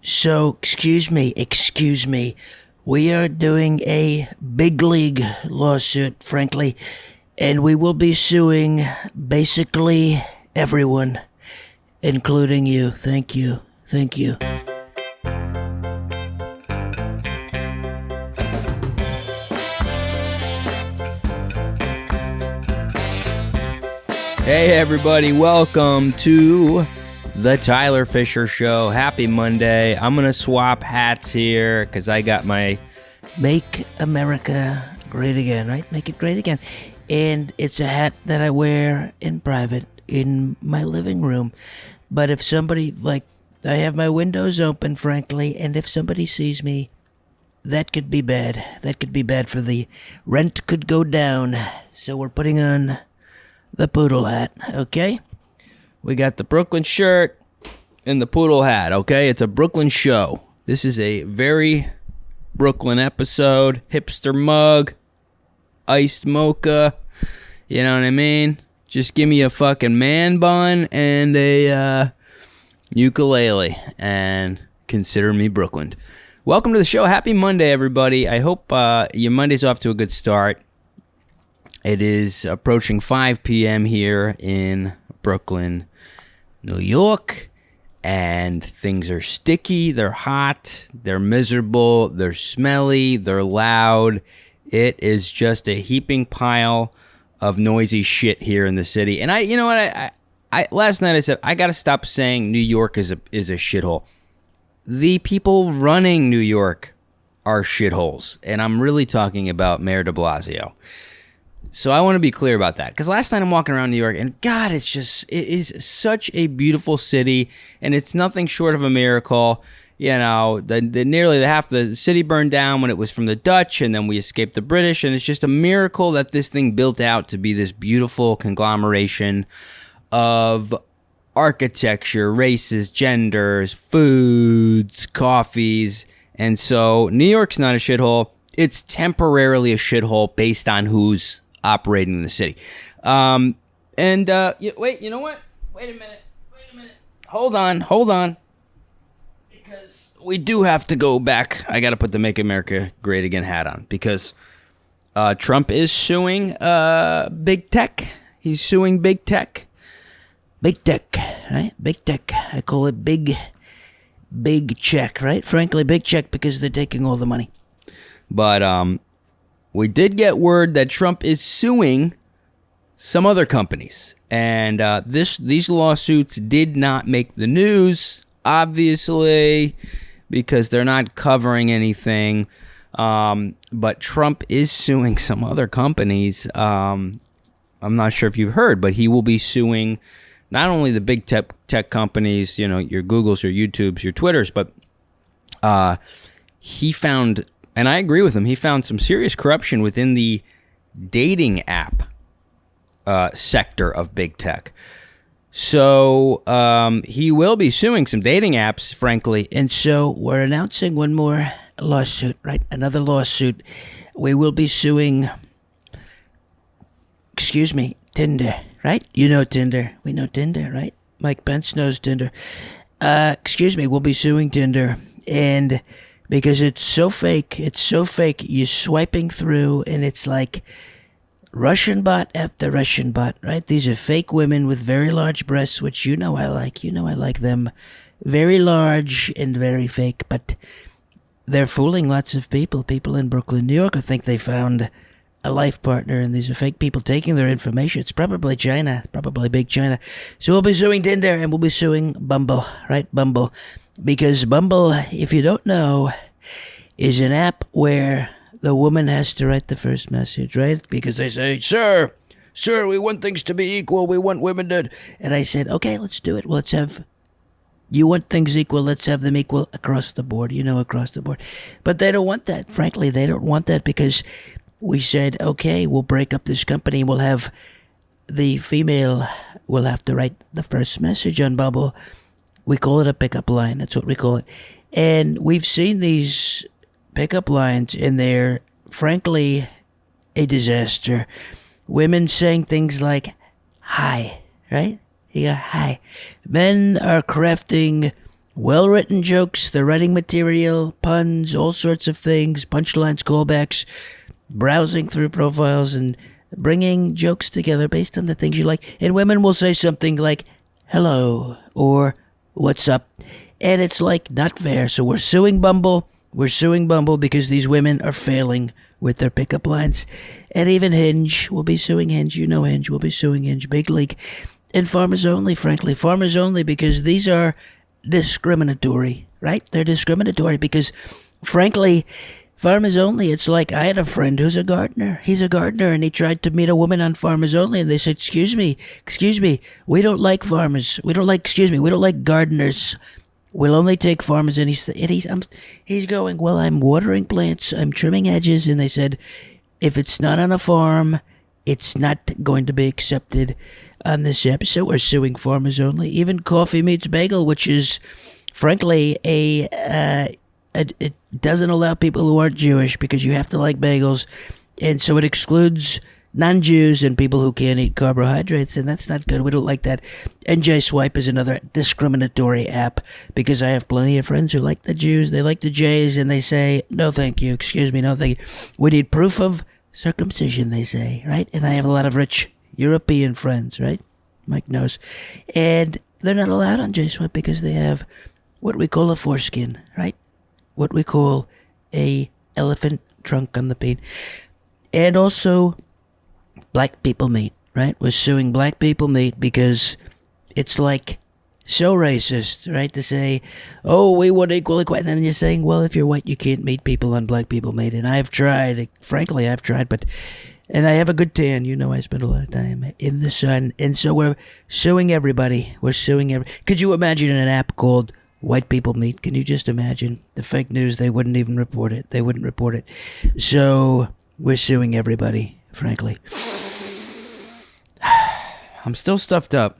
So, excuse me. We are doing a big league lawsuit, frankly, and we will be suing basically everyone, including you. Thank you. Hey everybody, welcome to the Tyler Fischer Show. Happy Monday. I'm going to swap hats here because I got my Make America Great Again, right? Make it great again. And it's a hat that I wear in private in my living room. But if somebody, I have my windows open, frankly, and if somebody sees me, that could be bad. That could be bad for the rent could go down. So we're putting on the poodle hat, okay? We got the Brooklyn shirt and the poodle hat, okay? It's a Brooklyn show. This is a very Brooklyn episode. Hipster mug, iced mocha, you know what I mean? Just give me a fucking man bun and a ukulele and consider me Brooklyn. Welcome to the show. Happy Monday, everybody. I hope your Monday's off to a good start. It is approaching 5 p.m. here in Brooklyn, New York, and things are sticky, they're hot, they're miserable, they're smelly, they're loud. It is just a heaping pile of noisy shit here in the city. And I last night I said, I got to stop saying New York is a shithole. The people running New York are shitholes, and I'm really talking about Mayor de Blasio. So I want to be clear about that, because last night I'm walking around New York, and God, it is such a beautiful city, and it's nothing short of a miracle. You know, nearly half the city burned down when it was from the Dutch, and then we escaped the British, and it's just a miracle that this thing built out to be this beautiful conglomeration of architecture, races, genders, foods, coffees, and so New York's not a shithole. It's temporarily a shithole based on who's operating in the city. Wait, you know what? Wait a minute. Hold on. Because we do have to go back. I got to put the Make America Great Again hat on, because Trump is suing big tech. He's suing big tech. Big tech, right? Big tech. I call it big check, right? Frankly, big check, because they're taking all the money. But we did get word that Trump is suing some other companies. And these lawsuits did not make the news, obviously, because they're not covering anything. But Trump is suing some other companies. I'm not sure if you've heard, but he will be suing not only the big tech companies, you know, your Googles, your YouTubes, your Twitters, but he found... And I agree with him. He found some serious corruption within the dating app sector of big tech. So he will be suing some dating apps, frankly. And so we're announcing one more lawsuit, right? Another lawsuit. We will be suing, Tinder, right? You know Tinder. We know Tinder, right? Mike Pence knows Tinder. We'll be suing Tinder. And... because it's so fake, you're swiping through, and it's like Russian bot after Russian bot, right? These are fake women with very large breasts, which I like them. Very large and very fake, but they're fooling lots of people. People in Brooklyn, New York, who think they found a life partner, and these are fake people taking their information. It's probably China, probably big China. So we'll be suing Tinder, and we'll be suing Bumble, right? Bumble. Because Bumble, if you don't know, is an app where the woman has to write the first message, right? Because they say, Sir, we want things to be equal. We want women to... And I said, okay, let's do it. You want things equal, let's have them equal across the board, across the board. But they don't want that. Frankly, they don't want that, because we said, okay, we'll break up this company. We'll have the female will have to write the first message on Bumble. We call it a pickup line. That's what we call it. And we've seen these pickup lines, and they're, frankly, a disaster. Women saying things like, hi, right? Yeah, hi. Men are crafting well-written jokes, they're writing material, puns, all sorts of things, punchlines, callbacks, browsing through profiles and bringing jokes together based on the things you like. And women will say something like, hello, or what's up? And it's like, not fair. So we're suing Bumble. We're suing Bumble because these women are failing with their pickup lines. And even Hinge, we'll be suing Hinge. You know Hinge, we'll be suing Hinge. Big league. And Farmers Only, frankly. Farmers Only because these are discriminatory, right? They're discriminatory because, frankly, Farmers Only, it's like I had a friend who's a gardener. He's a gardener and he tried to meet a woman on Farmers Only and they said, excuse me, we don't like farmers. We don't like gardeners. We'll only take farmers. And he's going, well, I'm watering plants, I'm trimming hedges. And they said, if it's not on a farm, it's not going to be accepted on this episode. We're suing Farmers Only. Even Coffee Meets Bagel, which is, frankly, it doesn't allow people who aren't Jewish because you have to like bagels. And so it excludes non-Jews and people who can't eat carbohydrates, and that's not good. We don't like that. NJ Swipe is another discriminatory app because I have plenty of friends who like the Jews, they like the Jays, and they say, no thank you, excuse me, no thank you. We need proof of circumcision, they say, right? And I have a lot of rich European friends, right? Mike knows. And they're not allowed on J Swipe because they have what we call a foreskin, right? What we call a elephant trunk on the peen. And also Black People Meet, right? We're suing Black People Meet because it's like so racist, right? To say, oh, we want equal equality. And then you're saying, well, if you're white, you can't meet people on Black People Meet. And I've tried, frankly, but, and I have a good tan. You know, I spend a lot of time in the sun. And so we're suing everybody. Could you imagine an app called White People Meet? Can you just imagine the fake news? They wouldn't even report it. So we're suing everybody, frankly. I'm still stuffed up,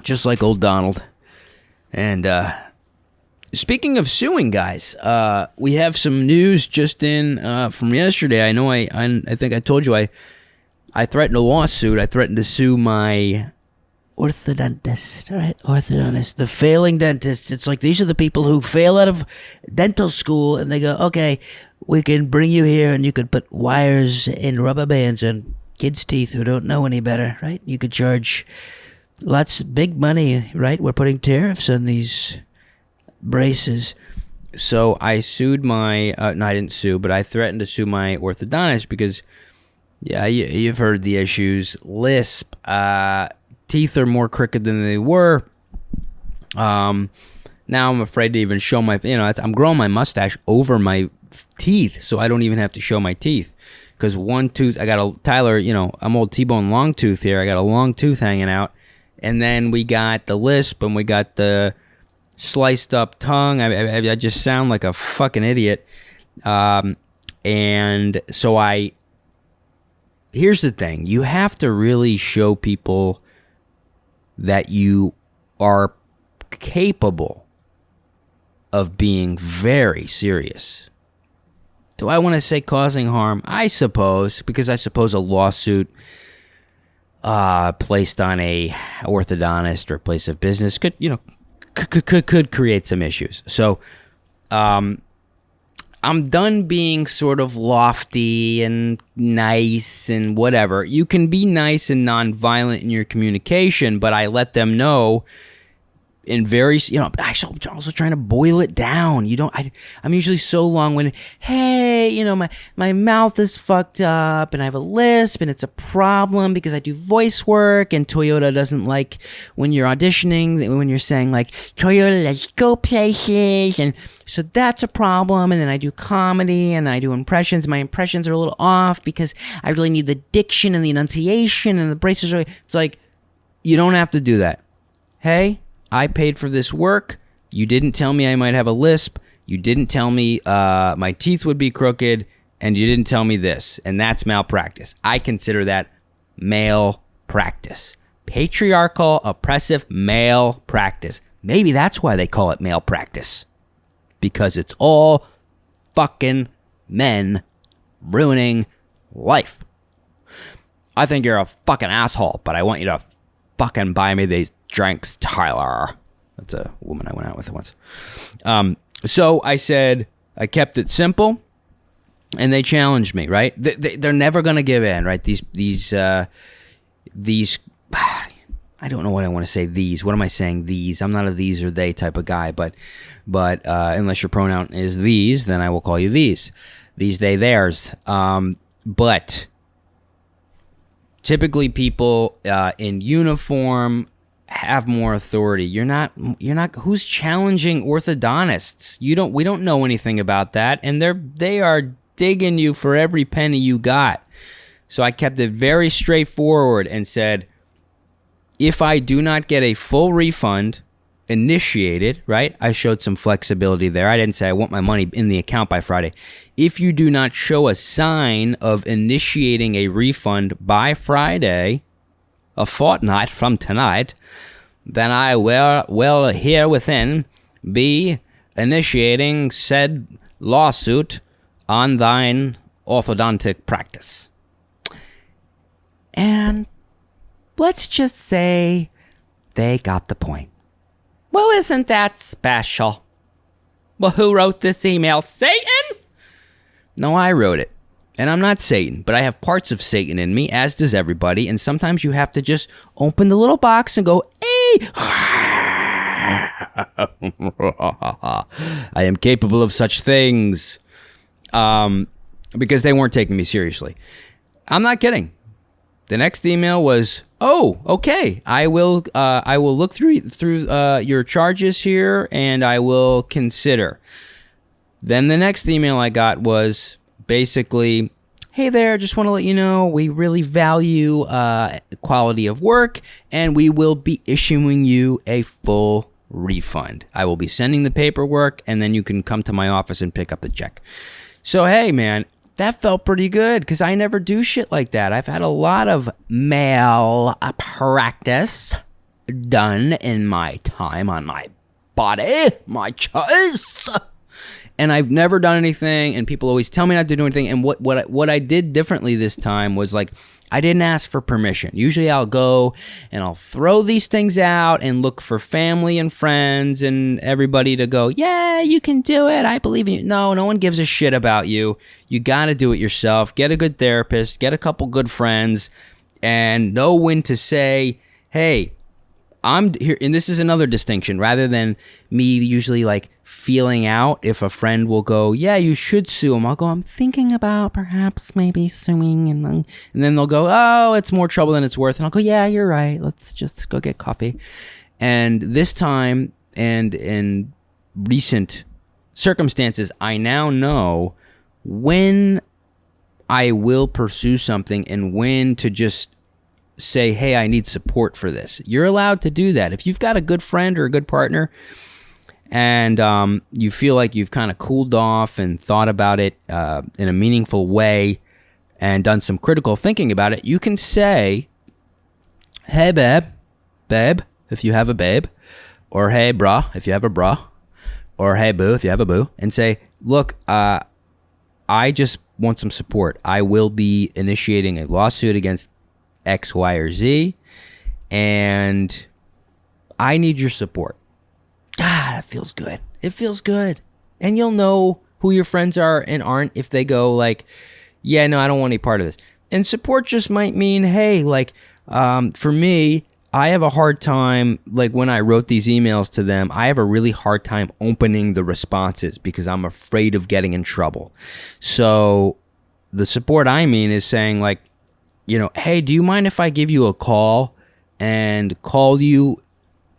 just like old Donald. And speaking of suing, guys, we have some news just in from yesterday. I know I think I told you I threatened a lawsuit. I threatened to sue my orthodontist, right? Orthodontist, the failing dentists. It's like these are the people who fail out of dental school and they go, okay, we can bring you here and you could put wires and rubber bands on kids' teeth who don't know any better, right? You could charge lots of big money, right? We're putting tariffs on these braces. So I sued my, no, I didn't sue, but I threatened to sue my orthodontist because, yeah, you've heard the issues. Lisp, teeth are more crooked than they were. Now I'm afraid to even show my, I'm growing my mustache over my teeth, so I don't even have to show my teeth. Because one tooth, I got I'm old T-Bone long tooth here. I got a long tooth hanging out. And then we got the lisp and we got the sliced up tongue. I just sound like a fucking idiot. And so here's the thing. You have to really show people that you are capable of being very serious. Do I want to say causing harm? I suppose, because I suppose a lawsuit placed on a orthodontist or place of business could create some issues. So, I'm done being sort of lofty and nice and whatever. You can be nice and nonviolent in your communication, but I let them know in very, I'm also trying to boil it down. I'm usually so long-winded. Hey, my mouth is fucked up and I have a lisp and it's a problem because I do voice work and Toyota doesn't like when you're auditioning, when you're saying like, Toyota, let's go places. And so that's a problem. And then I do comedy and I do impressions. My impressions are a little off because I really need the diction and the enunciation and the braces. It's like, you don't have to do that. Hey, I paid for this work. You didn't tell me I might have a lisp. You didn't tell me my teeth would be crooked. And you didn't tell me this. And that's malpractice. I consider that malpractice. Patriarchal, oppressive malpractice. Maybe that's why they call it malpractice. Because it's all fucking men ruining life. I think you're a fucking asshole, but I want you to fucking buy me these drinks, Tyler. That's a woman I went out with once. So I said, I kept it simple, and they challenged me, right? They're never going to give in, right? These, I don't know what I want to say. These, what am I saying? These. I'm not a these or they type of guy, but unless your pronoun is these, then I will call you these, they, theirs. But typically, people in uniform have more authority. You're not. Who's challenging orthodontists? We don't know anything about that, and they are digging you for every penny you got. So I kept it very straightforward and said, if I do not get a full refund initiated, right? I showed some flexibility there. I didn't say I want my money in the account by Friday. If you do not show a sign of initiating a refund by Friday, a fortnight from tonight, then I will herewithin be initiating said lawsuit on thine orthodontic practice. And let's just say they got the point. Well, isn't that special? Well, who wrote this email? Satan? No, I wrote it. And I'm not Satan, but I have parts of Satan in me, as does everybody. And sometimes you have to just open the little box and go, hey! I am capable of such things. Because they weren't taking me seriously. I'm not kidding. The next email was, oh, okay. I will look through your charges here, and I will consider. Then the next email I got was basically, hey there, just want to let you know we really value quality of work, and we will be issuing you a full refund. I will be sending the paperwork, and then you can come to my office and pick up the check. So, hey, man. That felt pretty good because I never do shit like that. I've had a lot of malpractice done in my time on my body, my choice. And I've never done anything, and people always tell me not to do anything. And what I did differently this time was, like, I didn't ask for permission. Usually I'll go and I'll throw these things out and look for family and friends and everybody to go, yeah, you can do it. I believe in you. No one gives a shit about you. You got to do it yourself. Get a good therapist. Get a couple good friends. And know when to say, hey, I'm here. And this is another distinction. Rather than me usually, like, feeling out if a friend will go, yeah, you should sue him. I'll go, I'm thinking about perhaps maybe suing. And then they'll go, oh, it's more trouble than it's worth. And I'll go, yeah, you're right. Let's just go get coffee. And this time, and in recent circumstances, I now know when I will pursue something and when to just say, hey, I need support for this. You're allowed to do that. If you've got a good friend or a good partner, and you feel like you've kind of cooled off and thought about it in a meaningful way and done some critical thinking about it, you can say, hey, babe, if you have a babe, or hey, brah, if you have a brah, or hey, boo, if you have a boo, and say, look, I just want some support. I will be initiating a lawsuit against X, Y, or Z, and I need your support. That feels good. It feels good. And you'll know who your friends are and aren't if they go like, yeah, no, I don't want any part of this. And support just might mean, hey, like, for me, I have a hard time, like when I wrote these emails to them, I have a really hard time opening the responses because I'm afraid of getting in trouble. So the support I mean is saying like, you know, hey, do you mind if I give you a call and call you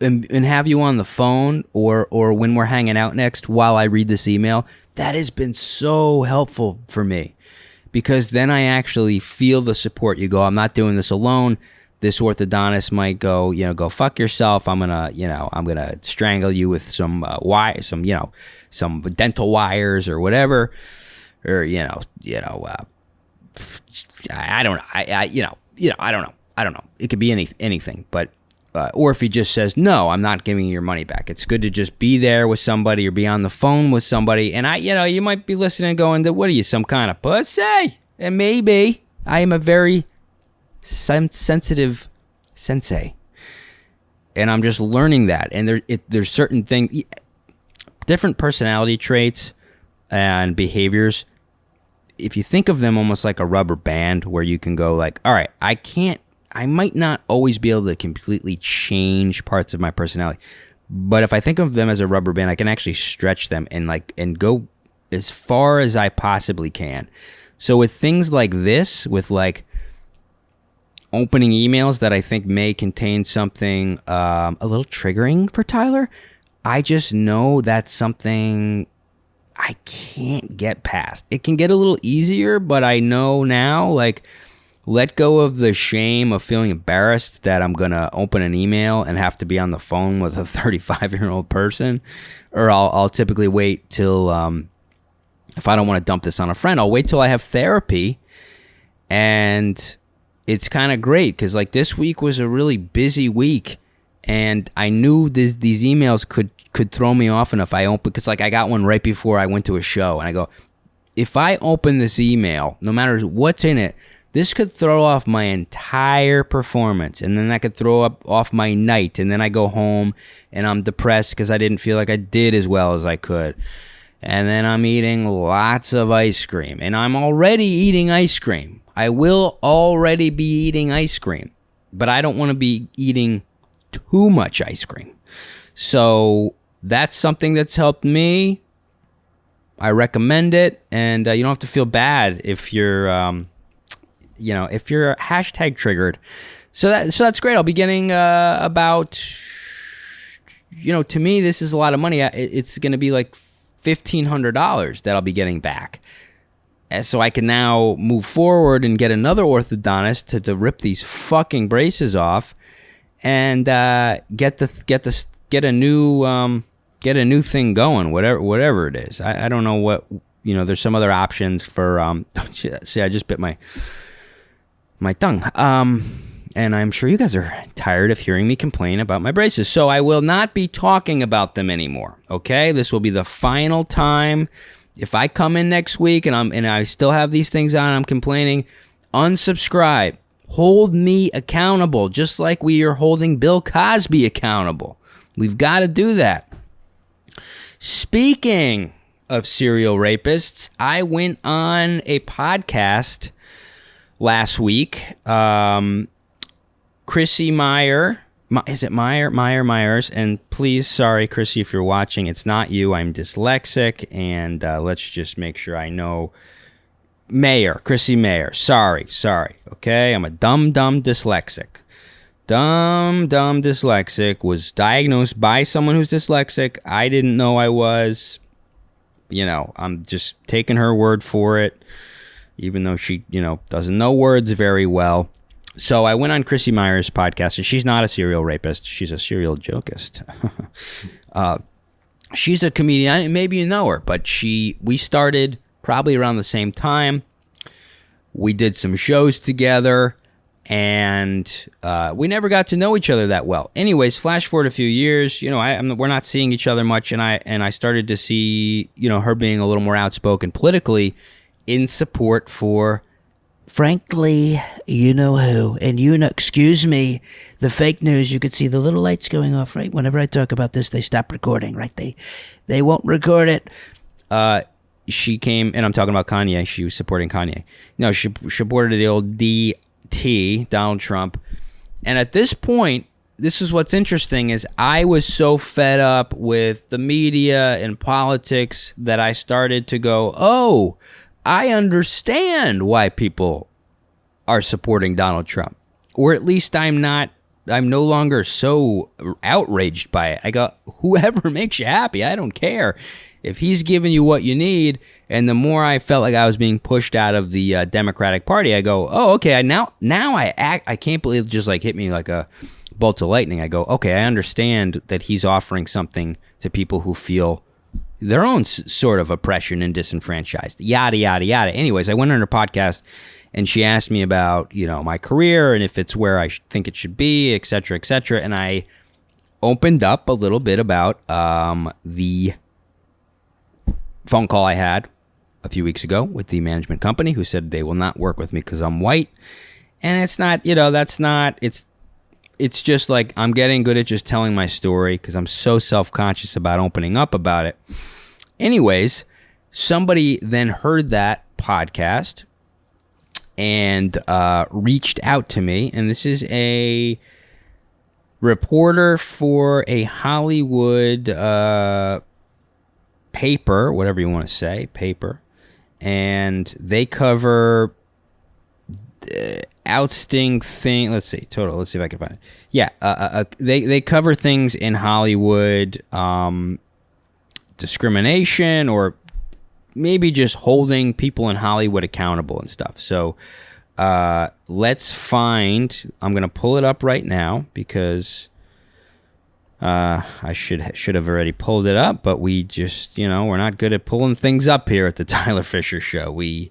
and have you on the phone or when we're hanging out next while I read this email? That has been so helpful for me because then I actually feel the support. You go, I'm not doing this alone. This orthodontist might go, go fuck yourself. I'm gonna strangle you with some some dental wires or whatever, or I don't know. It could be anything, but. Or if he just says, no, I'm not giving you your money back. It's good to just be there with somebody or be on the phone with somebody. And you might be listening and going, what are you, some kind of pussy? And maybe I am a very sensitive sensei. And I'm just learning that. And there's certain things, different personality traits and behaviors. If you think of them almost like a rubber band where you can go like, all right, I might not always be able to completely change parts of my personality. But if I think of them as a rubber band, I can actually stretch them and go as far as I possibly can. So with things like this, with like opening emails that I think may contain something a little triggering for Tyler, I just know that's something I can't get past. It can get a little easier, but I know now, like, let go of the shame of feeling embarrassed that I'm going to open an email and have to be on the phone with a 35-year-old person. Or I'll typically wait till, if I don't want to dump this on a friend, I'll wait till I have therapy. And it's kind of great because, like, this week was a really busy week. And I knew these emails could throw me off enough. I opened, because, like, I got one right before I went to a show. And I go, if I open this email, no matter what's in it, this could throw off my entire performance, and then that could throw off my night, and then I go home, and I'm depressed because I didn't feel like I did as well as I could. And then I'm eating lots of ice cream, and I'm already eating ice cream. I will already be eating ice cream, but I don't want to be eating too much ice cream. So that's something that's helped me. I recommend it, and you don't have to feel bad if you're... if you're hashtag triggered. So that's great. I'll be getting about, to me, this is a lot of money. It's going to be like $1,500 that I'll be getting back. And so I can now move forward and get another orthodontist to rip these fucking braces off and get a new thing going, whatever it is. I don't know what, there's some other options for, see, I just bit my tongue. And I'm sure you guys are tired of hearing me complain about my braces. So I will not be talking about them anymore. Okay? This will be the final time. If I come in next week and I still have these things on and I'm complaining, unsubscribe. Hold me accountable, just like we are holding Bill Cosby accountable. We've got to do that. Speaking of serial rapists, I went on a podcast last week. Chrissy Meyer, is it Myers? And please, sorry, Chrissy, if you're watching, it's not you. I'm dyslexic, and let's just make sure I know. Chrissy Mayer. Sorry. Okay, I'm a dumb dyslexic. Dumb dyslexic. Was diagnosed by someone who's dyslexic. I didn't know I was. I'm just taking her word for it, even though she, doesn't know words very well. So I went on Chrissy Meyer's podcast, and she's not a serial rapist. She's a serial jokist. She's a comedian. Maybe you know her, but we started probably around the same time. We did some shows together, and we never got to know each other that well. Anyways, flash forward a few years, we're not seeing each other much, and I started to see, her being a little more outspoken politically in support for, frankly, you know who. And excuse me, the fake news, you could see the little lights going off, right? Whenever I talk about this, they stop recording, right? They won't record it. She came, and I'm talking about Kanye. She was supporting Kanye. No, she supported the old DT, Donald Trump. And at this point, this is what's interesting, is I was so fed up with the media and politics that I started to go, oh, I understand why people are supporting Donald Trump. Or at least I'm no longer so outraged by it. I go, whoever makes you happy, I don't care. If he's giving you what you need, and the more I felt like I was being pushed out of the Democratic Party, I go, oh, okay, now I can't believe it just like hit me like a bolt of lightning. I go, okay, I understand that he's offering something to people who feel their own sort of oppression and disenfranchised, yada, yada, yada. Anyways, I went on her podcast, and she asked me about, my career and if it's where I think it should be, et cetera, et cetera. And I opened up a little bit about the phone call I had a few weeks ago with the management company who said they will not work with me because I'm white. And it's not, it's just like I'm getting good at just telling my story because I'm so self-conscious about opening up about it. Anyways, somebody then heard that podcast and reached out to me, and this is a reporter for a Hollywood paper, whatever you want to say, paper, and they cover ousting thing. Let's see if I can find it. Yeah, they cover things in Hollywood, discrimination, or maybe just holding people in Hollywood accountable and stuff. So let's find. I'm gonna pull it up right now because I should have already pulled it up, but we just, we're not good at pulling things up here at the Tyler Fischer Show. We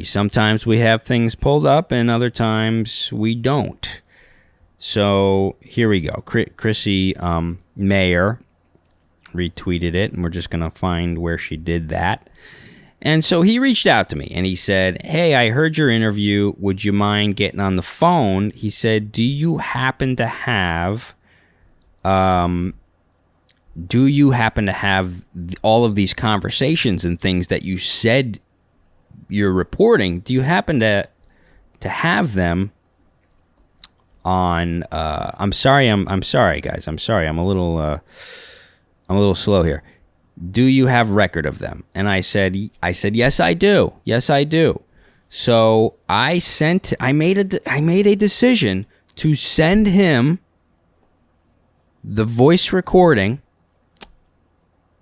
sometimes we have things pulled up and other times we don't. So here we go. Chrissy Mayer retweeted it, and we're just going to find where she did that. And so he reached out to me and he said, "Hey, I heard your interview. Would you mind getting on the phone?" He said, "Do you happen to have all of these conversations and things that you said you're reporting? Do you happen to have them on?" I'm sorry, guys. I'm sorry. I'm a little slow here. "Do you have record of them?" And I said, "Yes, I do. Yes, I do." So I made a decision to send him the voice recording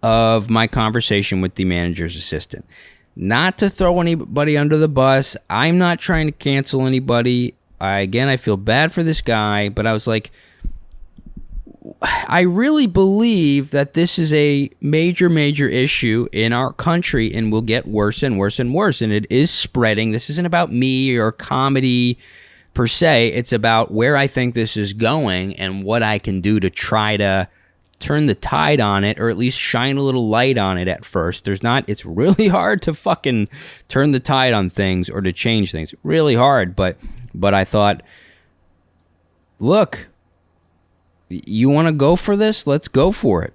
of my conversation with the manager's assistant. Not to throw anybody under the bus. I'm not trying to cancel anybody. I feel bad for this guy, but I was like, I really believe that this is a major, major issue in our country and will get worse and worse and worse. And it is spreading. This isn't about me or comedy per se. It's about where I think this is going and what I can do to try to turn the tide on it, or at least shine a little light on it at first. It's really hard to fucking turn the tide on things or to change things. Really hard. But I thought, look, you want to go for this? Let's go for it.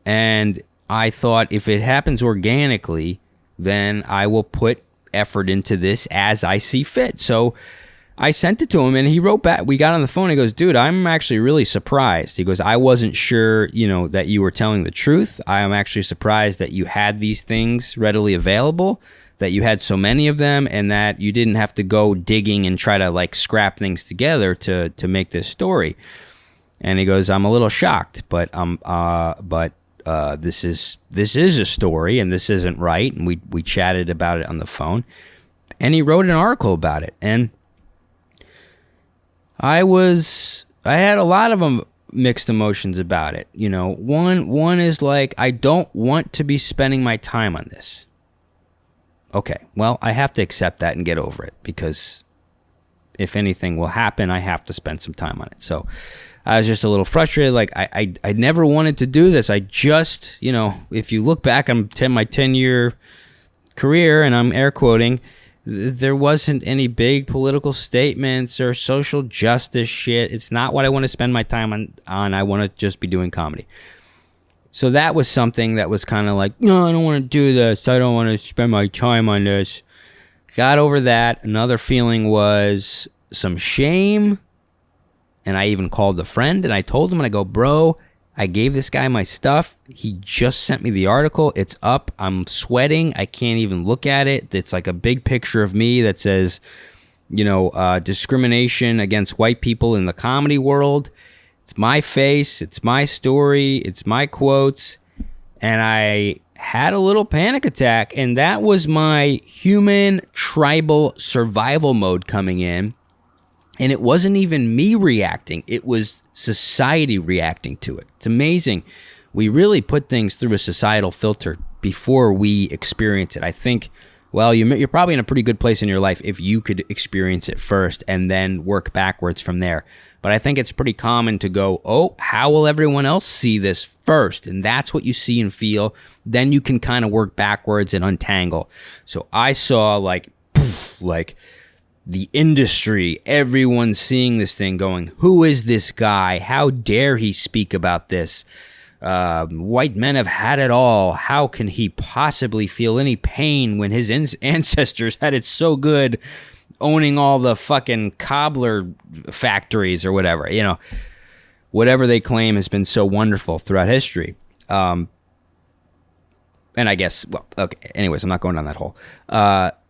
And I thought if it happens organically, then I will put effort into this as I see fit. So I sent it to him and he wrote back. We got on the phone. He goes, "Dude, I'm actually really surprised." He goes, "I wasn't sure, that you were telling the truth. I am actually surprised that you had these things readily available, that you had so many of them, and that you didn't have to go digging and try to scrap things together to make this story." And he goes, "I'm a little shocked, but this is a story and this isn't right." And we chatted about it on the phone, and he wrote an article about it. And I had a lot of mixed emotions about it. One is like, I don't want to be spending my time on this. Okay, well, I have to accept that and get over it, because if anything will happen, I have to spend some time on it. So I was just a little frustrated. Like, I never wanted to do this. I just, if you look back on my 10-year career, and I'm air quoting, there wasn't any big political statements or social justice shit. It's not what I want to spend my time on. I want to just be doing comedy. So that was something that was kind of like, no, I don't want to do this. I don't want to spend my time on this. Got over that. Another feeling was some shame. And I even called a friend and I told him, and I go, "Bro, I gave this guy my stuff. He just sent me the article. It's up. I'm sweating. I can't even look at it. It's like a big picture of me that says, discrimination against white people in the comedy world. It's my face. It's my story. It's my quotes." And I had a little panic attack, and that was my human tribal survival mode coming in. And it wasn't even me reacting. It was society reacting to it. It's amazing. We really put things through a societal filter before we experience it. I think, well, you're probably in a pretty good place in your life if you could experience it first and then work backwards from there. But I think it's pretty common to go, oh, how will everyone else see this first? And that's what you see and feel. Then you can kind of work backwards and untangle. So I saw the industry, everyone's seeing this thing going, who is this guy? How dare he speak about this? White men have had it all. How can he possibly feel any pain when his ancestors had it so good, owning all the fucking cobbler factories or whatever? You know, whatever they claim has been so wonderful throughout history. And I guess, well, okay, anyways, I'm not going down that hole.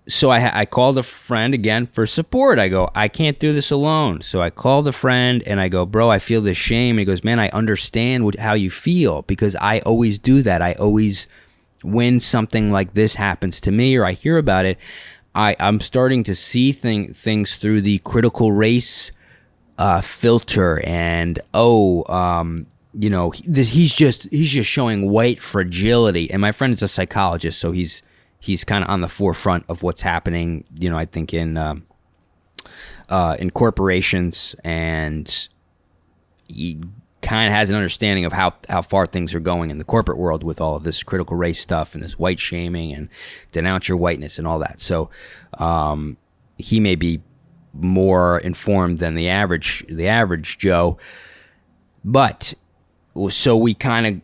So I called a friend again for support. I go, I can't do this alone. So I called a friend and I go, bro, I feel this shame. And he goes, man, I understand how you feel, because I always do that. I always, when something like this happens to me or I hear about it, I'm starting to see things through the critical race filter, and you know, he's just showing white fragility. And my friend is a psychologist, so he's kind of on the forefront of what's happening, you know, I think in corporations, and he kind of has an understanding of how far things are going in the corporate world with all of this critical race stuff and this white shaming and denounce your whiteness and all that. So he may be more informed than the average Joe, but so we kind of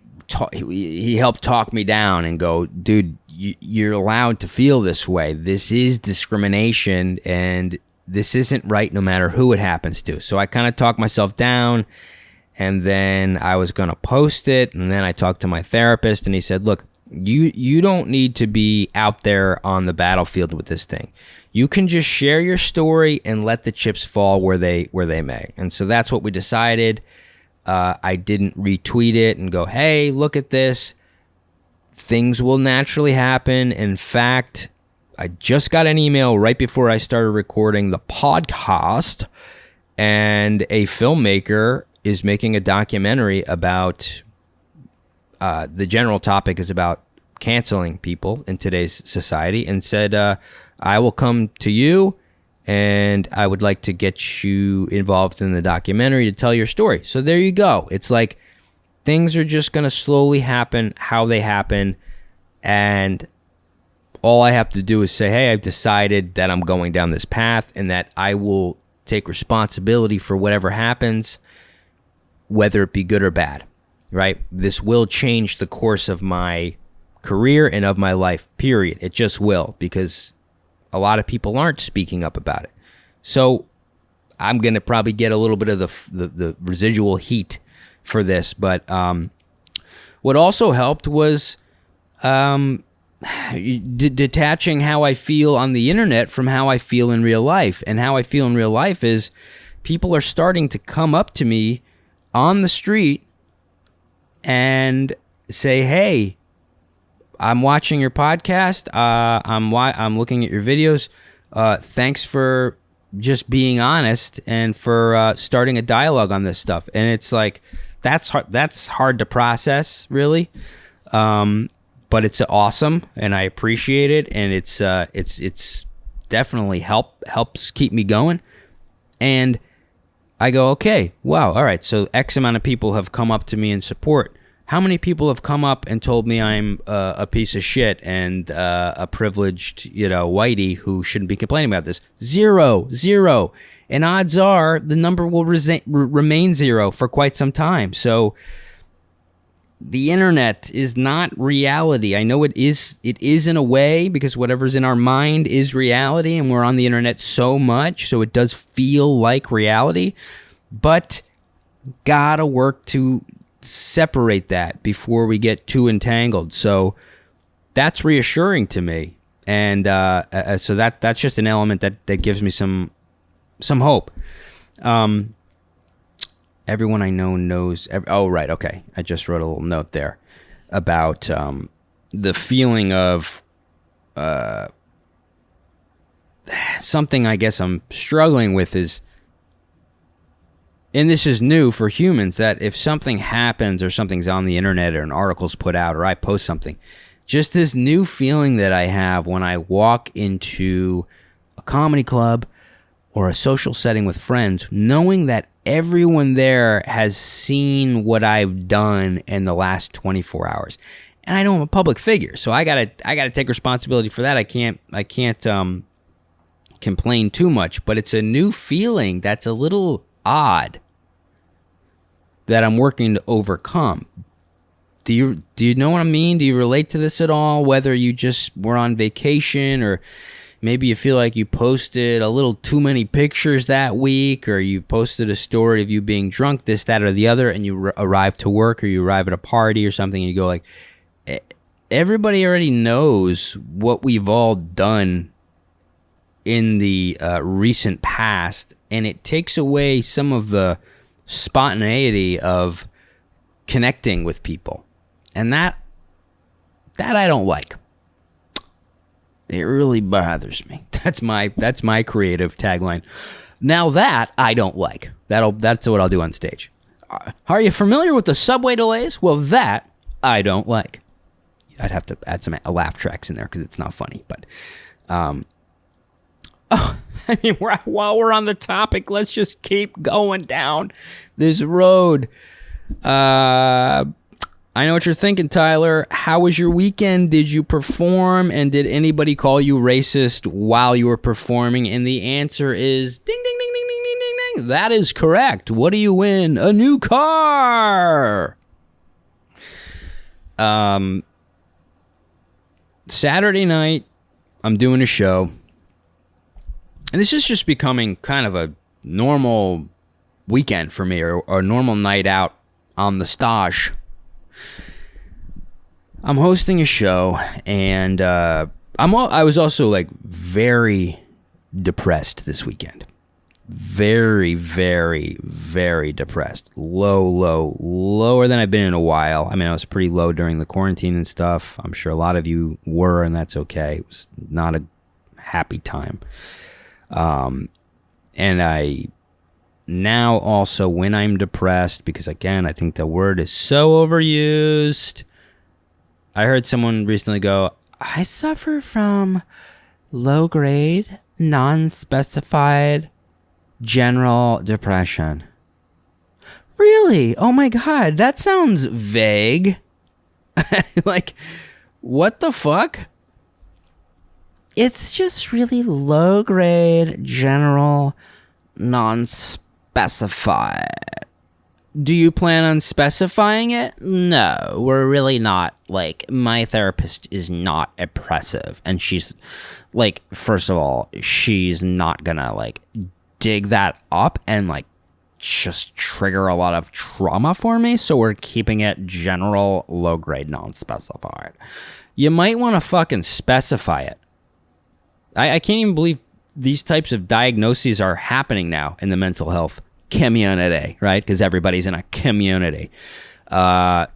he helped talk me down and go, dude, you're allowed to feel this way. This is discrimination, and this isn't right no matter who it happens to. So I kind of talked myself down, and then I was going to post it, and then I talked to my therapist, and he said, look, you don't need to be out there on the battlefield with this thing. You can just share your story and let the chips fall where they may. And so that's what we decided. I didn't retweet it and go, hey, look at this. Things will naturally happen. In fact, I just got an email right before I started recording the podcast, and a filmmaker is making a documentary about the general topic is about canceling people in today's society, and said, I will come to you, and I would like to get you involved in the documentary to tell your story. So there you go. It's like things are just going to slowly happen how they happen, and all I have to do is say, hey, I've decided that I'm going down this path, and that I will take responsibility for whatever happens, whether it be good or bad, right? This will change the course of my career and of my life, period. It just will, because a lot of people aren't speaking up about it. So I'm going to probably get a little bit of the residual heat for this. But what also helped was detaching how I feel on the internet from how I feel in real life. And how I feel in real life is people are starting to come up to me on the street and say, hey, I'm watching your podcast. I'm looking at your videos. Thanks for just being honest and for starting a dialogue on this stuff. And it's like, that's hard to process, really. But it's awesome, and I appreciate it, and it's definitely helps keep me going. And I go, okay, wow, all right. So X amount of people have come up to me in support. How many people have come up and told me I'm a piece of shit and a privileged, whitey who shouldn't be complaining about this? Zero. And odds are the number will remain zero for quite some time. So the internet is not reality. I know it is in a way, because whatever's in our mind is reality, and we're on the internet so much, so it does feel like reality. But gotta work to separate that before we get too entangled. So that's reassuring to me, and so that's just an element that gives me some hope. Everyone I know knows. Oh, right, okay. I just wrote a little note there about the feeling of something I guess I'm struggling with is, and this is new for humans, that if something happens or something's on the internet or an article's put out or I post something, just this new feeling that I have when I walk into a comedy club or a social setting with friends, knowing that everyone there has seen what I've done in the last 24 hours. And I know I'm a public figure, so I gotta take responsibility for that. I can't complain too much, but it's a new feeling that's a little odd that I'm working to overcome. Do you know what I mean? Do you relate to this at all? Whether you just were on vacation, or maybe you feel like you posted a little too many pictures that week, or you posted a story of you being drunk, this, that, or the other, and you arrive to work, or you arrive at a party or something, and you go like, everybody already knows what we've all done in the recent past, and it takes away some of the spontaneity of connecting with people. And that I don't like. It really bothers me. That's my creative tagline. Now that I don't like. That's what I'll do on stage. Are you familiar with the subway delays? Well, that I don't like. I'd have to add some laugh tracks in there because it's not funny. But, I mean, while we're on the topic, let's just keep going down this road. I know what you're thinking, Tyler. How was your weekend? Did you perform? And did anybody call you racist while you were performing? And the answer is ding, ding, ding, ding, ding, ding, ding, ding. That is correct. What do you win? A new car. Saturday night, I'm doing a show. And this is just becoming kind of a normal weekend for me, or a normal night out on the stage. I'm hosting a show, and I was also like very depressed this weekend. Very, very, very depressed. Lower than I've been in a while. I mean, I was pretty low during the quarantine and stuff. I'm sure a lot of you were, and that's okay. It was not a happy time. And I now also, when I'm depressed, because again, I think the word is so overused. I heard someone recently go, I suffer from low-grade, non-specified general depression. Really? Oh my God, that sounds vague. Like, what the fuck? It's just really low-grade, general, non-specified. Do you plan on specifying it? No, we're really not. Like, my therapist is not oppressive. And she's, like, first of all, she's not gonna, like, dig that up and, like, just trigger a lot of trauma for me. So we're keeping it general, low-grade, non-specified. You might want to fucking specify it. I can't even believe these types of diagnoses are happening now in the mental health community, right? Because everybody's in a community. What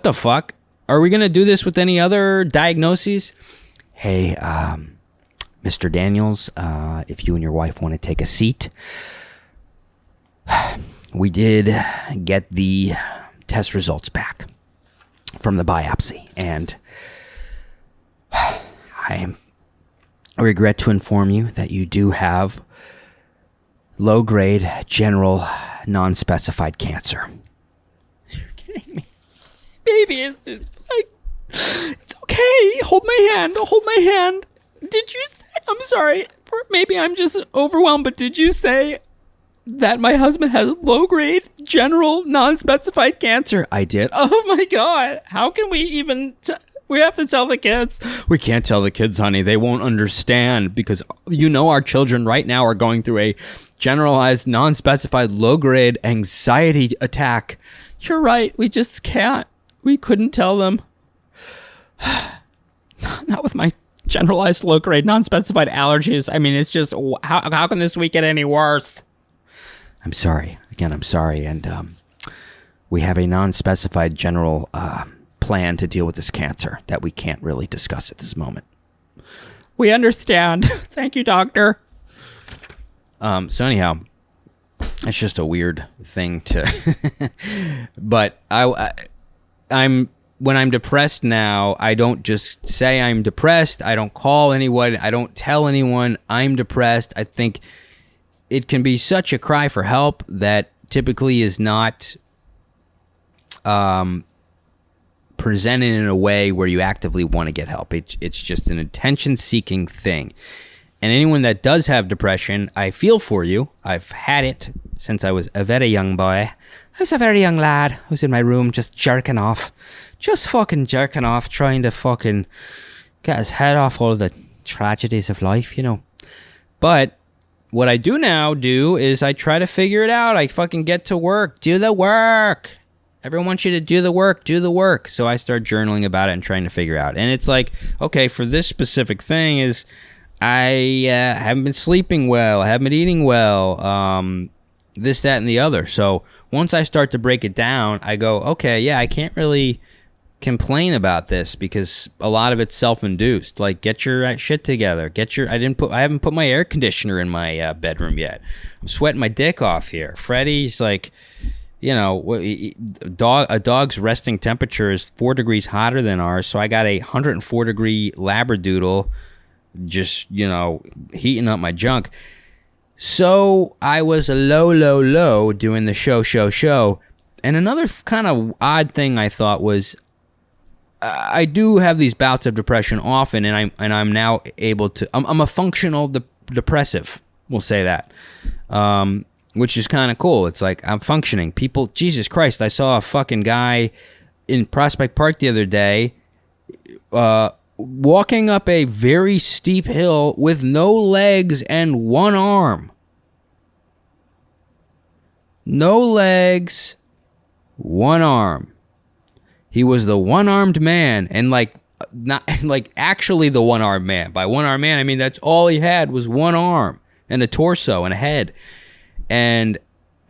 the fuck? Are we going to do this with any other diagnoses? Hey, Mr. Daniels, if you and your wife want to take a seat. We did get the test results back from the biopsy, and I regret to inform you that you do have low-grade, general, non-specified cancer. You're kidding me. Baby, it's okay. Hold my hand. Did you say, I'm sorry, maybe I'm just overwhelmed, but did you say that my husband has low-grade, general, non-specified cancer? I did. Oh my God. How can we even... We have to tell the kids. We can't tell the kids, honey. They won't understand, because you know our children right now are going through a generalized, non-specified, low-grade anxiety attack. You're right. We just can't. We couldn't tell them. Not with my generalized, low-grade, non-specified allergies. I mean, it's just, how can this week get any worse? I'm sorry. Again, I'm sorry. And we have a non-specified general plan to deal with this cancer that we can't really discuss at this moment. We understand. Thank you, doctor. So anyhow, it's just a weird thing to... But I'm when I'm depressed now, I don't just say I'm depressed. I don't call anyone. I don't tell anyone I'm depressed. I think it can be such a cry for help that typically is not presented in a way where you actively want to get help. It's just an attention-seeking thing. And anyone that does have depression, I feel for you. I've had it since I was a very young boy. I was a very young lad who's in my room just jerking off. Just fucking jerking off, trying to fucking get his head off all of the tragedies of life, you know. But what I do now is I try to figure it out. I fucking get to work. Do the work. Everyone wants you to do the work. Do the work. So I start journaling about it and trying to figure out. And it's like, okay, for this specific thing is I haven't been sleeping well. I haven't been eating well. This, that, and the other. So once I start to break it down, I go, okay, yeah, I can't really complain about this because a lot of it's self-induced. Like, get your shit together. I haven't put my air conditioner in my bedroom yet. I'm sweating my dick off here. Freddie's like, you know, a dog's resting temperature is 4 degrees hotter than ours. So I got a 104 degree Labradoodle just, you know, heating up my junk. So I was low doing the show. And another kind of odd thing I thought was I do have these bouts of depression often, and I'm now able to. I'm a functional depressive. We'll say that, which is kind of cool. It's like I'm functioning. People, Jesus Christ! I saw a fucking guy in Prospect Park the other day, walking up a very steep hill with no legs and one arm. No legs, one arm. He was the one-armed man, and like not like actually the one-armed man. By one-armed man, I mean that's all he had was one arm and a torso and a head. And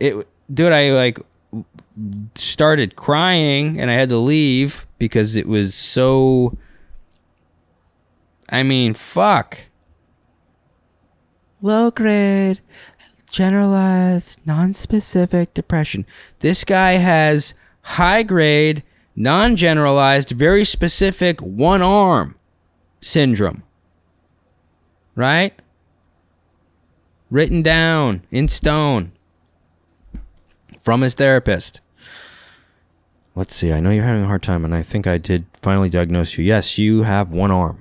I like started crying, and I had to leave because it was so. I mean, fuck. Low grade, generalized, non-specific depression. This guy has high grade, non-generalized, very specific one arm syndrome. Right? Written down in stone from his therapist. Let's see. I know you're having a hard time, and I think I did finally diagnose you. Yes, you have one arm.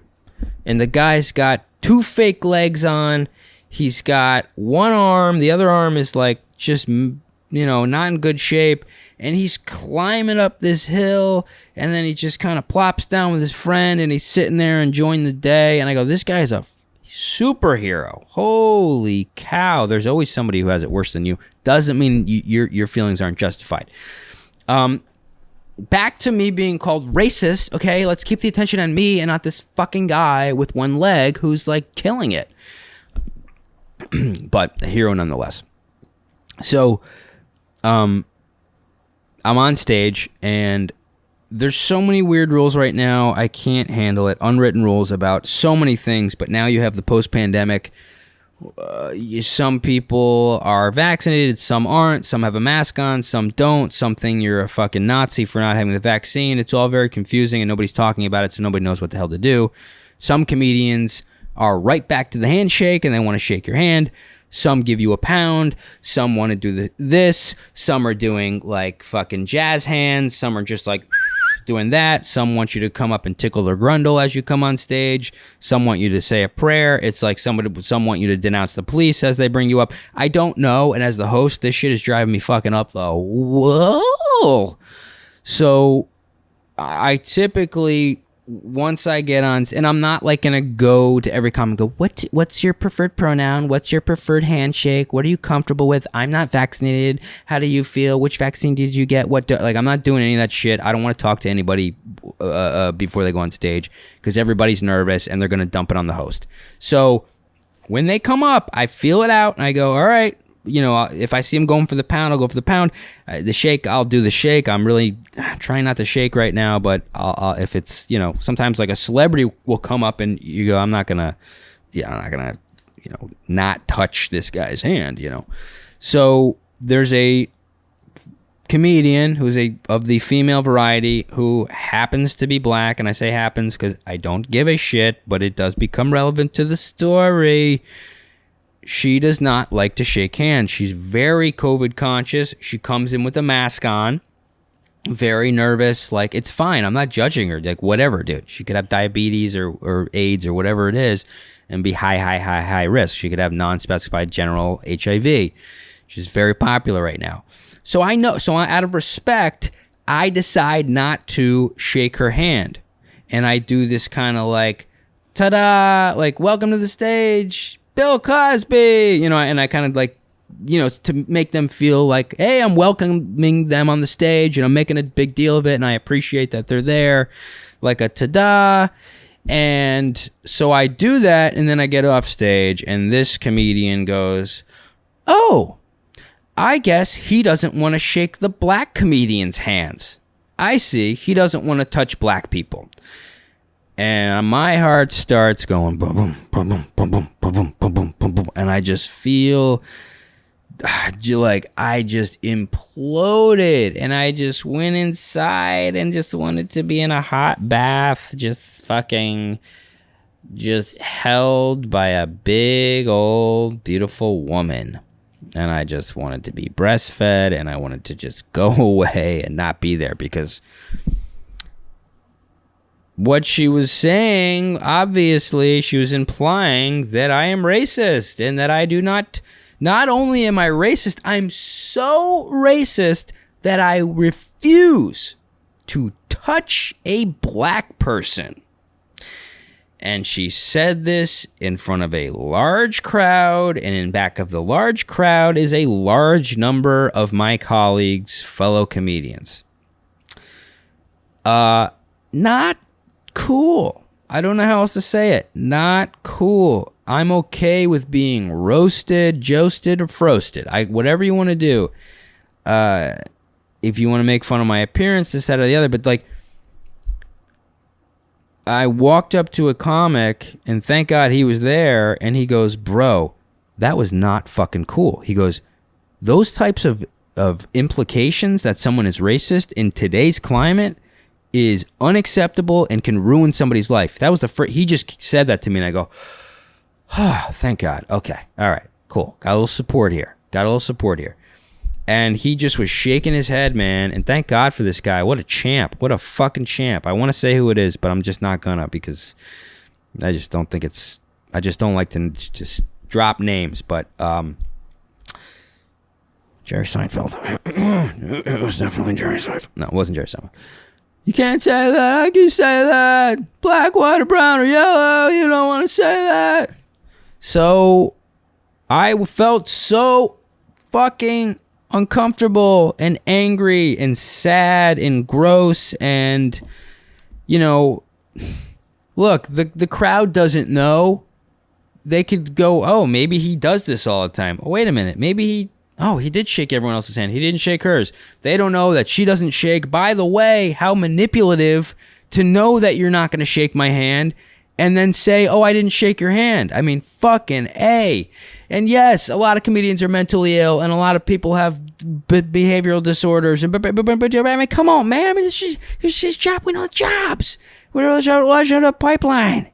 And the guy's got 2 fake legs on. He's got one arm. The other arm is like just, you know, not in good shape. And he's climbing up this hill. And then he just kind of plops down with his friend. And he's sitting there enjoying the day. And I go, this guy's a superhero. Holy cow. There's always somebody who has it worse than you. Doesn't mean your feelings aren't justified. Back to me being called racist, okay? Let's keep the attention on me and not this fucking guy with one leg who's, like, killing it. But a hero nonetheless. So, I'm on stage, and there's so many weird rules right now, I can't handle it. Unwritten rules about so many things, but now you have the post-pandemic. Some people are vaccinated, some aren't, some have a mask on, some don't, some think you're a fucking Nazi for not having the vaccine. It's all very confusing and nobody's talking about it, so nobody knows what the hell to do. Some comedians are right back to the handshake and they want to shake your hand. Some give you a pound, some want to do this, some are doing like fucking jazz hands, some are just like doing that. Some want you to come up and tickle their grundle as you come on stage. Some want you to say a prayer. It's like some want you to denounce the police as they bring you up. I don't know. And as the host, this shit is driving me fucking up though. Whoa. So I typically, once I get on, and I'm not like gonna go to every comment and go, what's your preferred pronoun? What's your preferred handshake? What are you comfortable with? I'm not vaccinated. How do you feel? Which vaccine did you get? I'm not doing any of that shit. I don't want to talk to anybody before they go on stage because everybody's nervous and they're gonna dump it on the host. So when they come up, I feel it out and I go, all right. You know, if I see him going for the pound, I'll go for the pound. The shake, I'll do the shake. I'm really trying not to shake right now, but I'll if it's, you know, sometimes like a celebrity will come up and you go, I'm not gonna, you know, not touch this guy's hand, you know. So there's a comedian who's of the female variety who happens to be black, and I say happens because I don't give a shit, but it does become relevant to the story. She does not like to shake hands. She's very COVID conscious. She comes in with a mask on. very nervous. Like, it's fine. I'm not judging her. Like, whatever, dude. She could have diabetes or AIDS or whatever it is and be high risk. She could have non-specified general HIV, which is very popular right now. So I know. So out of respect, I decide not to shake her hand. And I do this kind of like, ta-da, like, welcome to the stage, Bill Cosby, you know, and I kind of like, you know, to make them feel like, hey, I'm welcoming them on the stage and I'm making a big deal of it and I appreciate that they're there, like a ta-da. And so I do that and then I get off stage and this comedian goes, oh, I guess he doesn't want to shake the black comedian's hands. I see. He doesn't want to touch black people. And my heart starts going boom, boom, boom, boom, boom, boom, boom, boom, boom, boom, boom, and I just feel like I just imploded, and I just went inside and just wanted to be in a hot bath, just held by a big old beautiful woman. And I just wanted to be breastfed, and I wanted to just go away and not be there because what she was saying, obviously, she was implying that I am racist and that I do not only am I racist, I'm so racist that I refuse to touch a black person. And she said this in front of a large crowd, and in back of the large crowd is a large number of my colleagues, fellow comedians. Not cool. I don't know how else to say it. Not cool. I'm okay with being roasted, joasted, or frosted. Whatever you want to do. If you want to make fun of my appearance, this, that, or the other. But, like, I walked up to a comic, and thank God he was there, and he goes, bro, that was not fucking cool. He goes, those types of implications that someone is racist in today's climate is unacceptable and can ruin somebody's life. That was he just said that to me, and I go, oh, thank God. Okay, all right, cool. Got a little support here. And he just was shaking his head, man, and thank God for this guy. What a champ. What a fucking champ. I want to say who it is, but I'm just not gonna because I just don't think it's... I just don't like to just drop names, but... Jerry Seinfeld. It was definitely Jerry Seinfeld. No, it wasn't Jerry Seinfeld. You can't say that. How can you say that? Black, white, or brown, or yellow. You don't want to say that. So I felt so fucking uncomfortable and angry and sad and gross. And, you know, look, the crowd doesn't know. They could go, oh, maybe he does this all the time. Oh, wait a minute. Maybe he did shake everyone else's hand. He didn't shake hers. They don't know that she doesn't shake. By the way, how manipulative to know that you're not going to shake my hand and then say, oh, I didn't shake your hand. I mean, fucking A. And yes, a lot of comedians are mentally ill and a lot of people have behavioral disorders. And I mean, come on, man. I mean, she's job. We know jobs. We're the pipeline.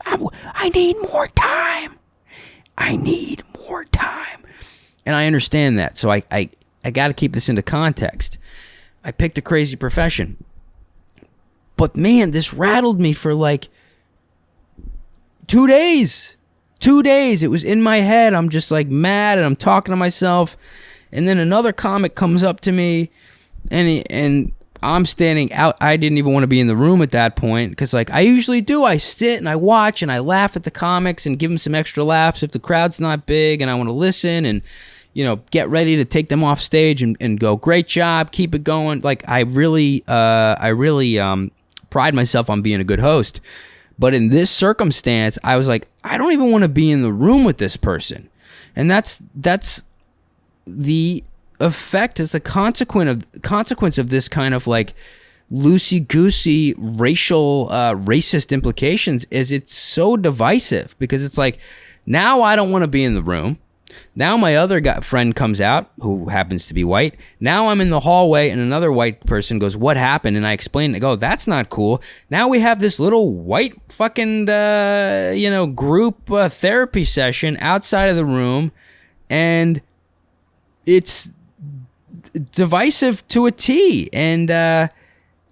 I need more time. And I understand that. So I got to keep this into context. I picked a crazy profession. But man, this rattled me for like 2 days. 2 days. It was in my head. I'm just like mad and I'm talking to myself. And then another comic comes up to me and I'm standing out. I didn't even want to be in the room at that point because like I usually do. I sit and I watch and I laugh at the comics and give them some extra laughs if the crowd's not big and I want to listen and, you know, get ready to take them off stage and go, great job, keep it going. Like I really pride myself on being a good host. But in this circumstance, I was like, I don't even want to be in the room with this person. And that's the effect, is the consequence of this kind of like loosey-goosey racial racist implications is it's so divisive because it's like now I don't want to be in the room. Now my other friend comes out who happens to be white. Now I'm in the hallway and another white person goes, what happened? And I explain, I go, that's not cool. Now we have this little white fucking group therapy session outside of the room, and it's divisive to a T. And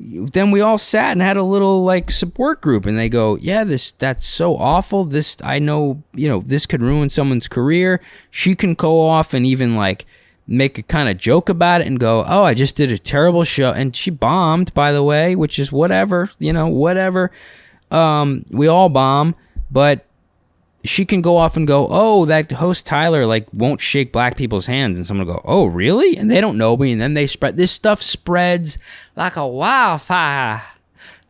then we all sat and had a little like support group, and they go, yeah, that's so awful. This, I know, this could ruin someone's career. She can go off and even like make a kind of joke about it and go, oh, I just did a terrible show. And she bombed, by the way, which is whatever, whatever. We all bomb, but she can go off and go, oh, that host Tyler like won't shake black people's hands, and someone will go, oh, really? And they don't know me, and then they spread. This stuff spreads like a wildfire,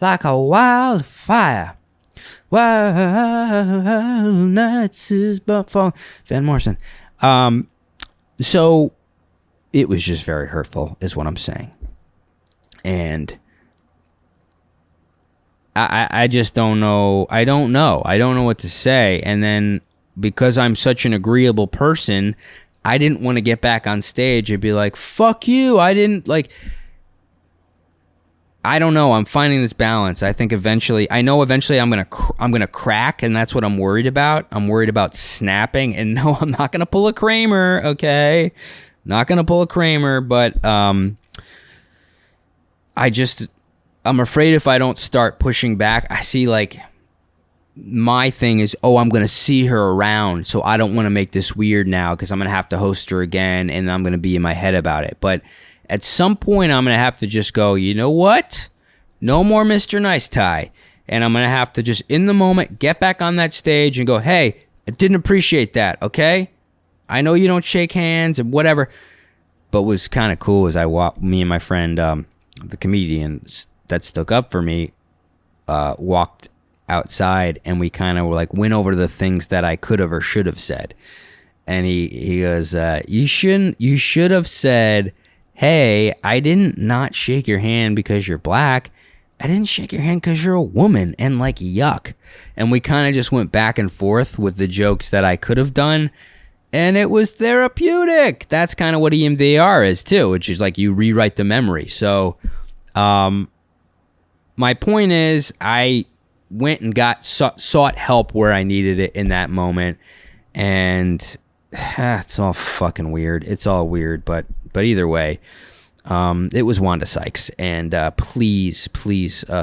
like a wildfire. Wild nights is but fall. Van Morrison. So it was just very hurtful, is what I'm saying, and I just don't know. I don't know what to say. And then because I'm such an agreeable person, I didn't want to get back on stage and be like, fuck you. I don't know. I'm finding this balance. I think eventually I'm going to crack, and that's what I'm worried about. I'm worried about snapping, and no, I'm not going to pull a Kramer. Okay. Not going to pull a Kramer, but I'm afraid if I don't start pushing back, I see like my thing is, oh, I'm going to see her around, so I don't want to make this weird now because I'm going to have to host her again, and I'm going to be in my head about it. But at some point, I'm going to have to just go, you know what? No more Mr. Nice Tie. And I'm going to have to just, in the moment, get back on that stage and go, hey, I didn't appreciate that, okay? I know you don't shake hands and whatever. But what was kind of cool is me and my friend, the comedian that stuck up for me, walked outside, and we kind of went over the things that I could have or should have said. And he goes, you should have said, hey, I didn't not shake your hand because you're black. I didn't shake your hand because you're a woman, and like, yuck. And we kind of just went back and forth with the jokes that I could have done. And it was therapeutic. That's kind of what EMDR is too, which is like you rewrite the memory. So, my point is, I went and sought help where I needed it in that moment, and it's all fucking weird. It's all weird, but either way, it was Wanda Sykes, and please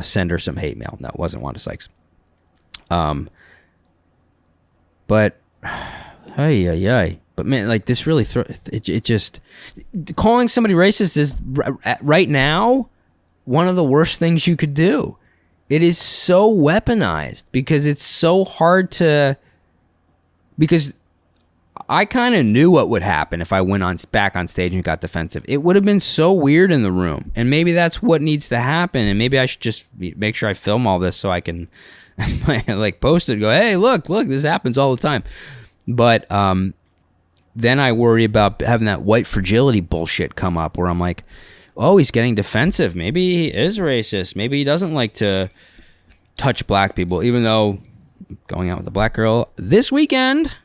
send her some hate mail. No, it wasn't Wanda Sykes. But ay. But man, like this really it just calling somebody racist is right now one of the worst things you could do. It is so weaponized because it's so hard because I kind of knew what would happen if I went back on stage and got defensive. It would have been so weird in the room, and maybe that's what needs to happen. And maybe I should just make sure I film all this so I can like post it and go, hey, look, this happens all the time. But then I worry about having that white fragility bullshit come up where I'm like, oh, he's getting defensive. Maybe he is racist. Maybe he doesn't like to touch black people, even though going out with a black girl this weekend,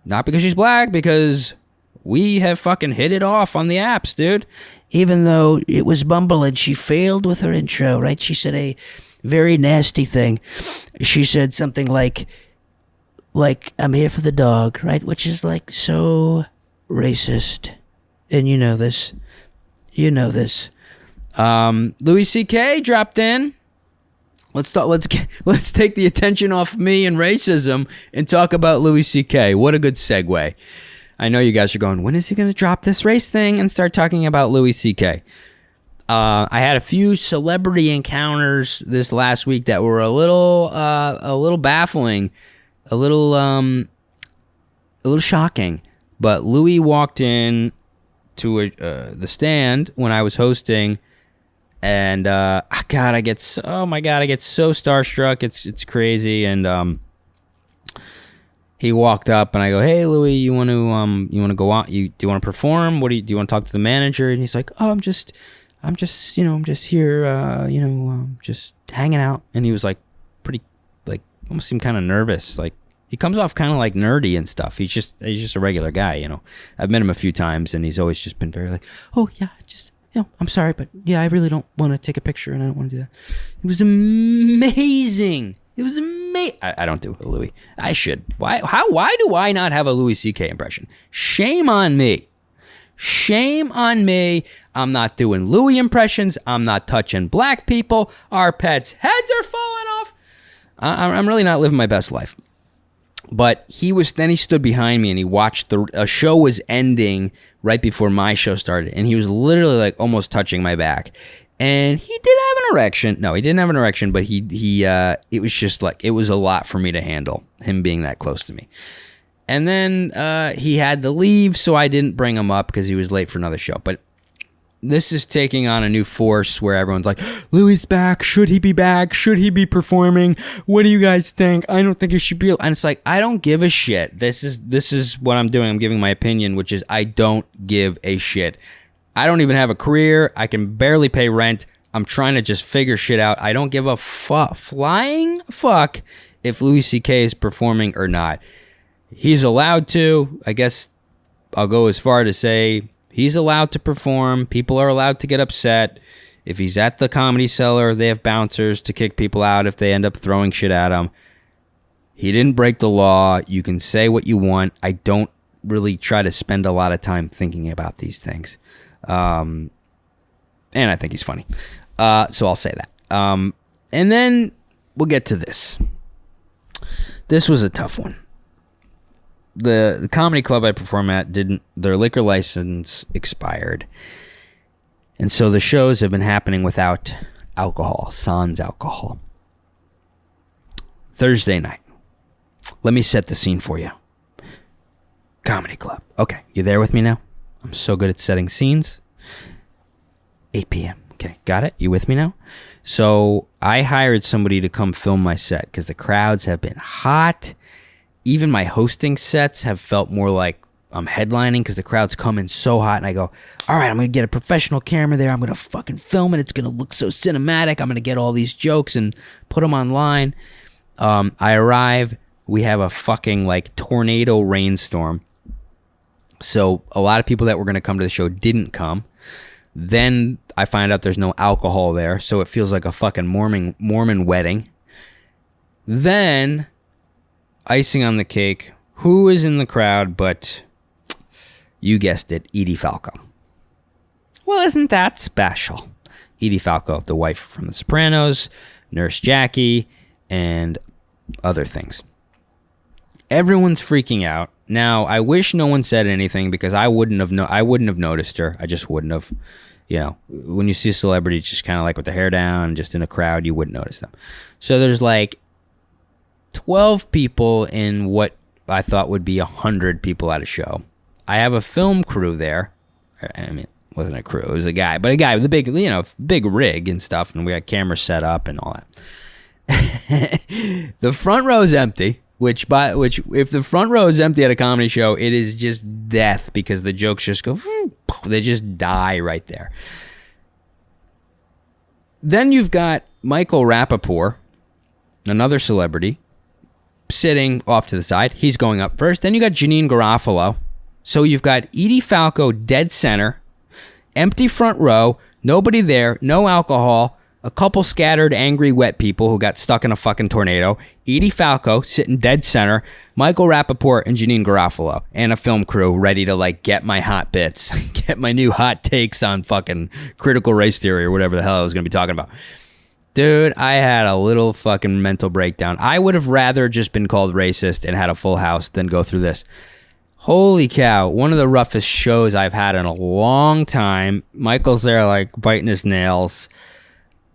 not because she's black, because we have fucking hit it off on the apps, dude. Even though it was Bumble and she failed with her intro, right? She said a very nasty thing. She said something like, I'm here for the dog, right? Which is like so racist. And you know this. Louis C.K. dropped in. Let's take the attention off me and racism and talk about Louis C.K. What a good segue. I know you guys are going, when is he going to drop this race thing and start talking about Louis C.K.? I had a few celebrity encounters this last week that were a little baffling, a little shocking. But Louis walked in to the stand when I was hosting, and I get so starstruck. It's crazy. And he walked up, and I go, "Hey, Louis, you want to go out? Do you want to perform? Do you want to talk to the manager?" And he's like, "Oh, I'm just here, just hanging out." And he was like, pretty, like, almost seemed kind of nervous. Like, he comes off kind of like nerdy and stuff. He's just a regular guy, I've met him a few times, and he's always just been very like, "Oh yeah, I'm sorry, but yeah, I really don't want to take a picture, and I don't want to do that." It was amazing. It was amazing. I don't do a Louis. I should. Why do I not have a Louis C.K. impression? Shame on me. Shame on me. I'm not doing Louis impressions. I'm not touching black people. Our pets' heads are falling off. I'm really not living my best life. But he stood behind me and he watched a show was ending right before my show started. And he was literally like almost touching my back. And he did have an erection. No, he didn't have an erection, but it was just like, it was a lot for me to handle, him being that close to me. And then he had to leave, so I didn't bring him up because he was late for another show. But this is taking on a new force where everyone's like, Louis back. Should he be back? Should he be performing? What do you guys think? I don't think he should be. And it's like, I don't give a shit. This is what I'm doing. I'm giving my opinion, which is I don't give a shit. I don't even have a career. I can barely pay rent. I'm trying to just figure shit out. I don't give a flying fuck if Louis C.K. is performing or not. He's allowed to. I guess I'll go as far to say he's allowed to perform. People are allowed to get upset. If he's at the Comedy Cellar, they have bouncers to kick people out if they end up throwing shit at him. He didn't break the law. You can say what you want. I don't really try to spend a lot of time thinking about these things. And I think he's funny. So I'll say that. And then we'll get to this. This was a tough one. The comedy club I perform at their liquor license expired. And so the shows have been happening without alcohol, sans alcohol. Thursday night. Let me set the scene for you. Comedy club. Okay, you there with me now? I'm so good at setting scenes. 8 p.m. Okay, got it? You with me now? So I hired somebody to come film my set because the crowds have been hot. Even my hosting sets have felt more like I'm headlining because the crowd's come in so hot. And I go, all right, I'm going to get a professional camera there. I'm going to fucking film it. It's going to look so cinematic. I'm going to get all these jokes and put them online. I arrive. We have a fucking like tornado rainstorm. So a lot of people that were going to come to the show didn't come. Then I find out there's no alcohol there. So it feels like a fucking Mormon wedding. Then, icing on the cake, who is in the crowd but, you guessed it, EDIE FALCO. Well, isn't that special? EDIE FALCO, the wife from The Sopranos, Nurse Jackie, and other things. Everyone's freaking out. Now, I wish no one said anything because I wouldn't have noticed her. I just wouldn't have. You know, when you see a celebrity just kind of like with their hair down, just in a crowd, you wouldn't notice them. So there's like 12 people in what I thought would be 100 people at a show. I have a film crew there. I mean, it wasn't a crew, it was a guy, but a guy with a big, big rig and stuff, and we got cameras set up and all that. The front row is empty, which if the front row is empty at a comedy show, it is just death because the jokes just go, they just die right there. Then you've got Michael Rappaport, another celebrity, sitting off to the side. He's going up first. Then you got Janine Garofalo. So you've got EDIE FALCO dead center, empty front row, nobody there, no alcohol, a couple scattered angry wet people who got stuck in a fucking tornado, EDIE FALCO sitting dead center, Michael Rappaport and Janine Garofalo, and a film crew ready to like get my hot bits, get my new hot takes on fucking critical race theory or whatever the hell I was going to be talking about. Dude, I had a little fucking mental breakdown. I would have rather just been called racist and had a full house than go through this. Holy cow, one of the roughest shows I've had in a long time. Michael's there like biting his nails.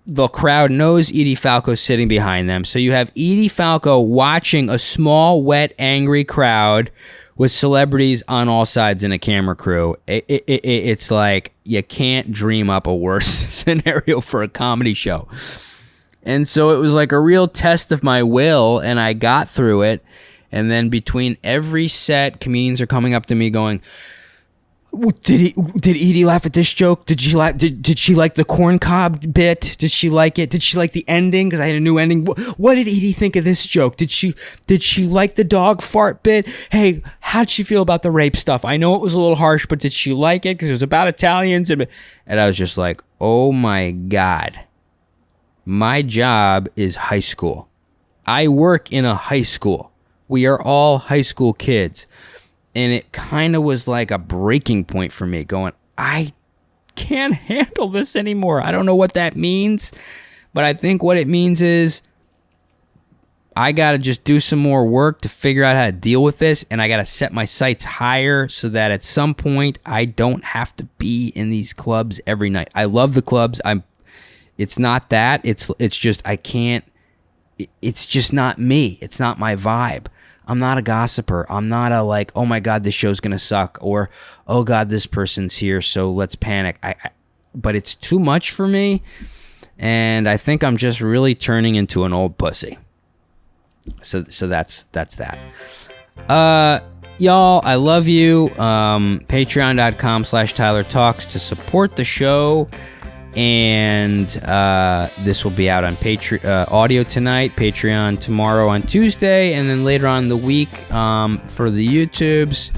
The crowd knows EDIE FALCO's sitting behind them. So you have EDIE FALCO watching a small, wet, angry crowd with celebrities on all sides and a camera crew. It's like you can't dream up a worse scenario for a comedy show. And so it was like a real test of my will, and I got through it. And then between every set, comedians are coming up to me going, Did EDIE laugh at this joke? Did she like the corn cob bit? Did she like it? Did she like the ending? Because I had a new ending. What did EDIE think of this joke? Did she like the dog fart bit? Hey, how'd she feel about the rape stuff? I know it was a little harsh, but did she like it? Because it was about Italians. And I was just like, oh my God. My job is high school. I work in a high school. We are all high school kids. And it kind of was like a breaking point for me, going, I can't handle this anymore. I don't know what that means, but I think what it means is I got to just do some more work to figure out how to deal with this, and I got to set my sights higher so that at some point I don't have to be in these clubs every night. I love the clubs. It's not that. It's just I can't. It's just not me. It's not my vibe. I'm not a gossiper. I'm not a like, oh my God, this show's gonna suck, or oh God, this person's here, so let's panic. But it's too much for me, and I think I'm just really turning into an old pussy. So that's that. Y'all, I love you. Patreon.com/Tyler Talks to support the show. And this will be out on audio tonight, Patreon tomorrow on Tuesday, and then later on in the week for the YouTubes.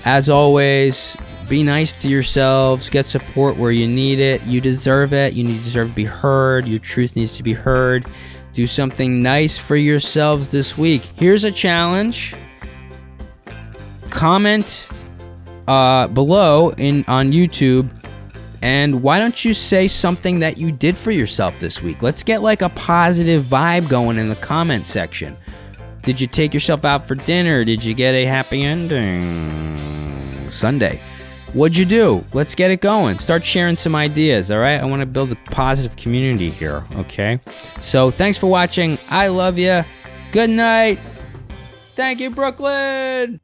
As always, be nice to yourselves. Get support where you need it. You deserve it. You deserve to be heard. Your truth needs to be heard. Do something nice for yourselves this week. Here's a challenge. Comment below on YouTube. And why don't you say something that you did for yourself this week? Let's get like a positive vibe going in the comment section. Did you take yourself out for dinner? Did you get a happy ending Sunday? What'd you do? Let's get it going. Start sharing some ideas, all right? I want to build a positive community here, okay? So thanks for watching. I love you. Good night. Thank you, Brooklyn.